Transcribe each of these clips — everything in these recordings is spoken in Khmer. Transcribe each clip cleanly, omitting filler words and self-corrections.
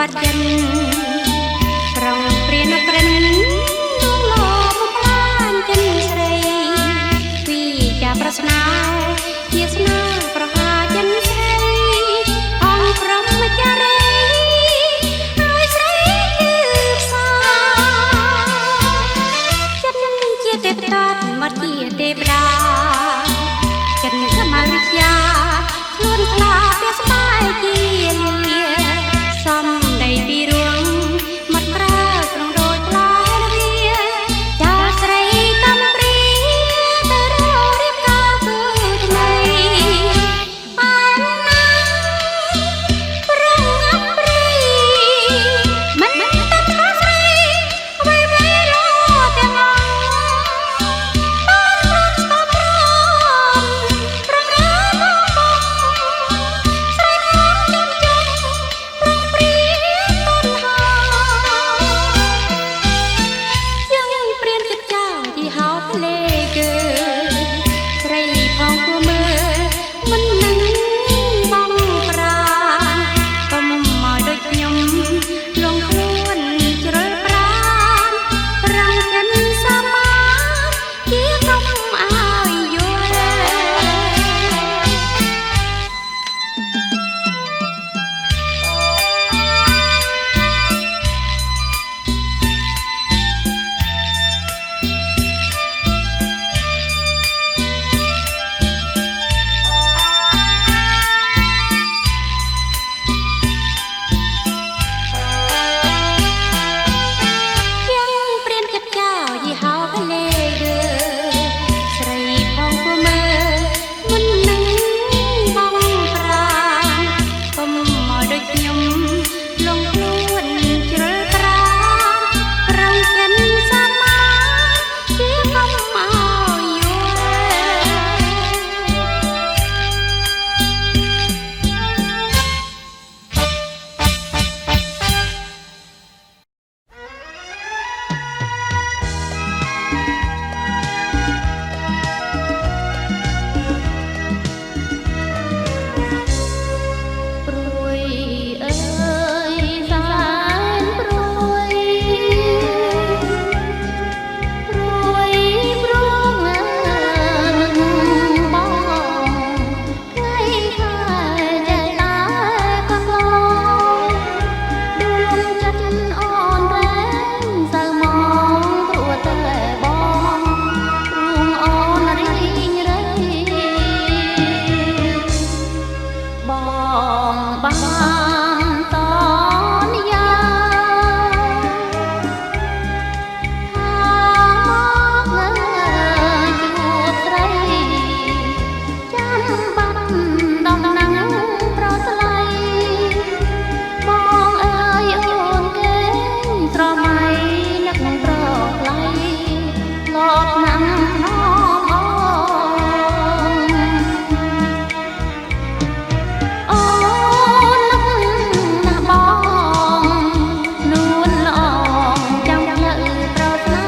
បាត់ចិនប្រងព្រានក្រិនលោកលបប្រានចិនស្រីពីចាប្រស្នាជាស្នាប្រហាចិនស្រីអង្គព្រមចារីហើយស្រីគឺផ្សាចិនជាទេពតាមកជាទេវតាចិនខមរិយាខ្លួនខ្លាវាស្បែកជាលាសំដីពីរួងមាត់ប្រើក្នុងដូចផ្លែវាចោលស្រីកំព្រីទៅរករៀបការគឺថ្មីបែរណាប្រងអព្រីមិនតែថាស្រីអ្វីៗរកទាំងអស់បានស្គាល់ព្រមប្រងើស្រីមកចាំចង់ប្រងព្រាតនហាយើងព្រានគិតចោលទីហោផ្លេគឺស្រីផងគួរមើលមិននឹងបងប្រានកុំមកដូចខ្ញុំលងខ្លួនជ្រុលប្រានប្រាំងចិនសាមាជាកុំឲ្យយល់យើងព្រានគិតចោលយីហោផ្លេគឺស្រីផងគួរមើលមិននឹងបងប្រានកុំមកដូចខ្ញុំលងខ្លួនជ្រុលប្រានប្រាំងចិនសាមាជាកុំឲ្យយល់ព្រួយអើយសែនព្រួយព្រួយព្រោះនឹងបងថ្ងៃខែចេះតែក៏ឡងដួងចិត្តអូនរែងសៅមកព្រោះតែបងរួងអូនរីងរៃបងបានតនយ៉ាថាមកជួបស្រីចាំបាត់ដំណាំងប្រស្លៃបងអើយអូនកេងស្រមៃនឹកប្រខ្លៃលបណាំណមអូនអូននឹកណាស់បងនួនល្អចាំផ្លូវប្រស្នា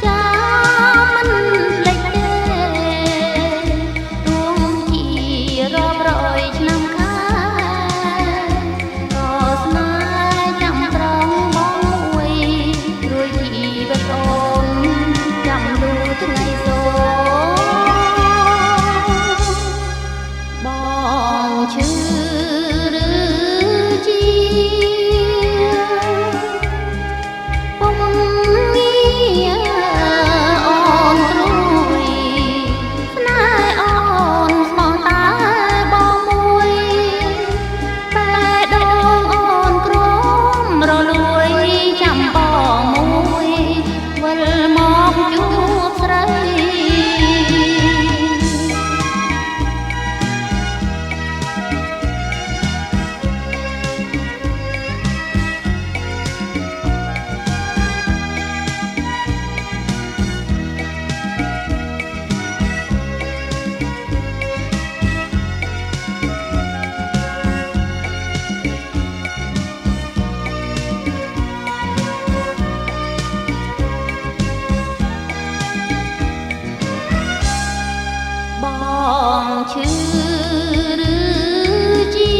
ចាំមិនភ្លេចទេទួងជារាប់រយឆ្នាំខែក៏ស្នេហ៍ចាំប្រងបងមួយរួយជីវិតអូនចាំលូថ្ងៃសូបងឈឺឬជាពុំមានអូនត្រួយស្នេហ៍អូនស្មោះតែបងមួយបែដងអូនក្រមរលួយចាំបងមួយវិលមកជួបស្រី ឈឺឬជា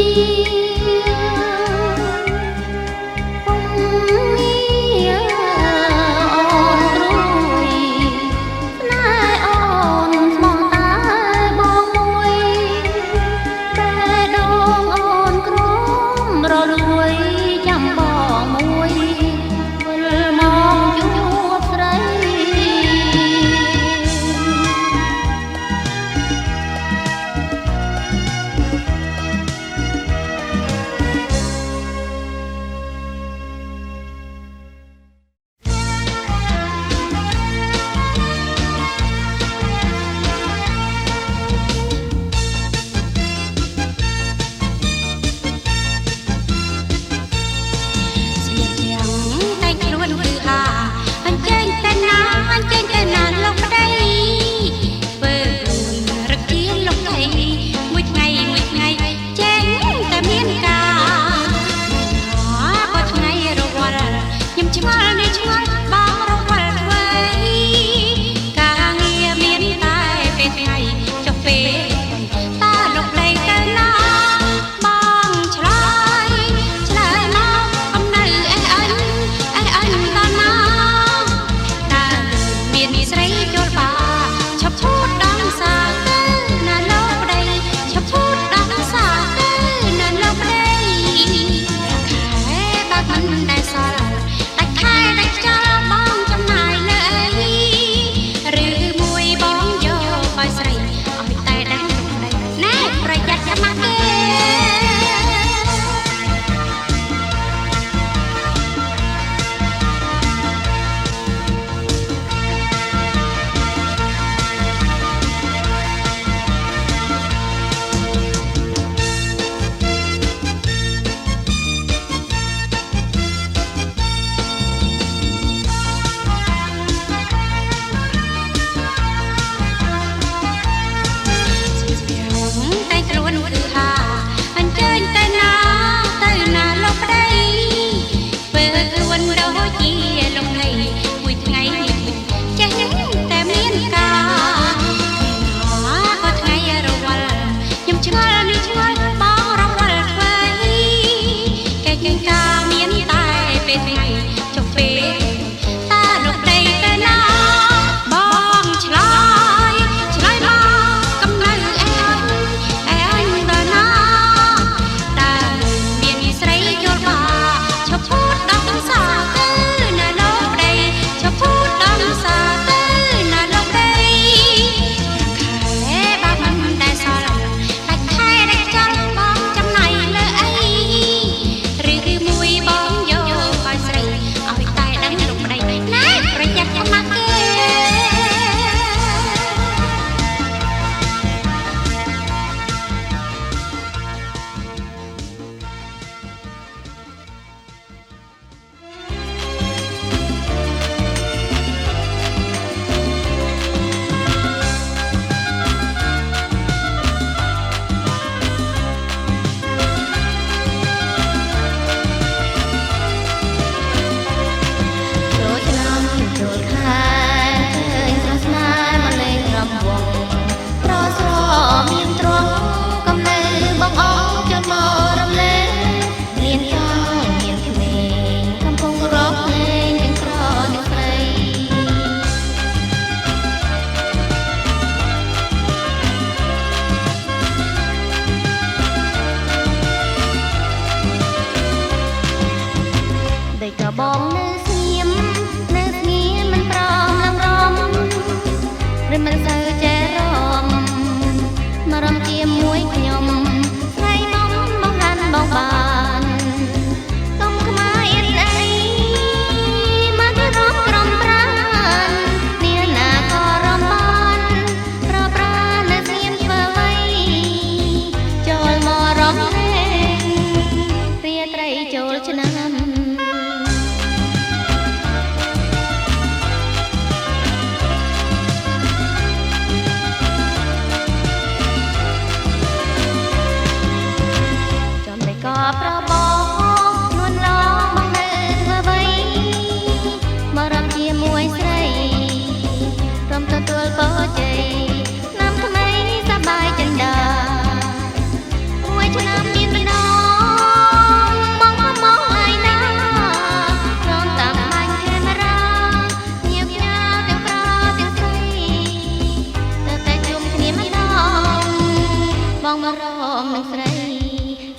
បងមករំនឹងស្រី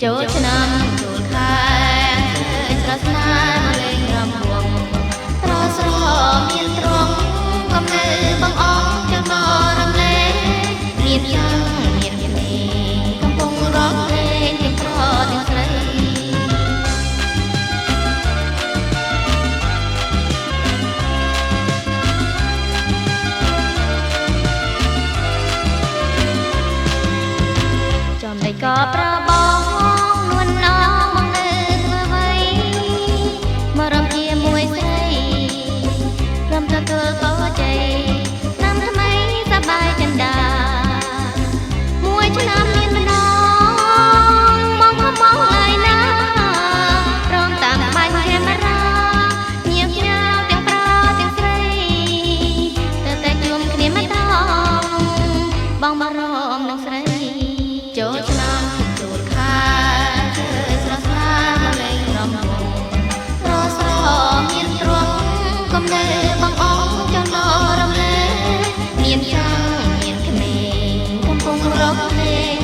ចូលឆ្នាំចូលខែស្រស់ស្នាមលេងរំវងត្រស្រមានត្រង់កំណើបងអងចូលមករំលែកមានយ៉ាងមានគ្នាកំពុងร้องเพลงទាំងប្រទាំងស្រីចំណេះក៏ប្របងនួនน้องមកនៅធ្វើអ្វីមករំជាមួយស្រីរំទទួលពរជ័យឆ្នាំថ្មីសប្បាយចិន្តាមួយឆ្នាំមានម្ដងមកឡើយណាព្រមតាមបាញ់កាមេរ៉ាញៀមញ៉ាវទាំងប្រទាំងស្រីតែជួមគ្នាមិនដល់បងមករំនឹងស្រីចូលឆ្នាំចូលខែស្រស់ស្រាមលេងរំវងរស្រមានទ្រង់កំណើបងអងចង់រំលែកមានចាំមានក្មេងកំពុងរកភ្លេង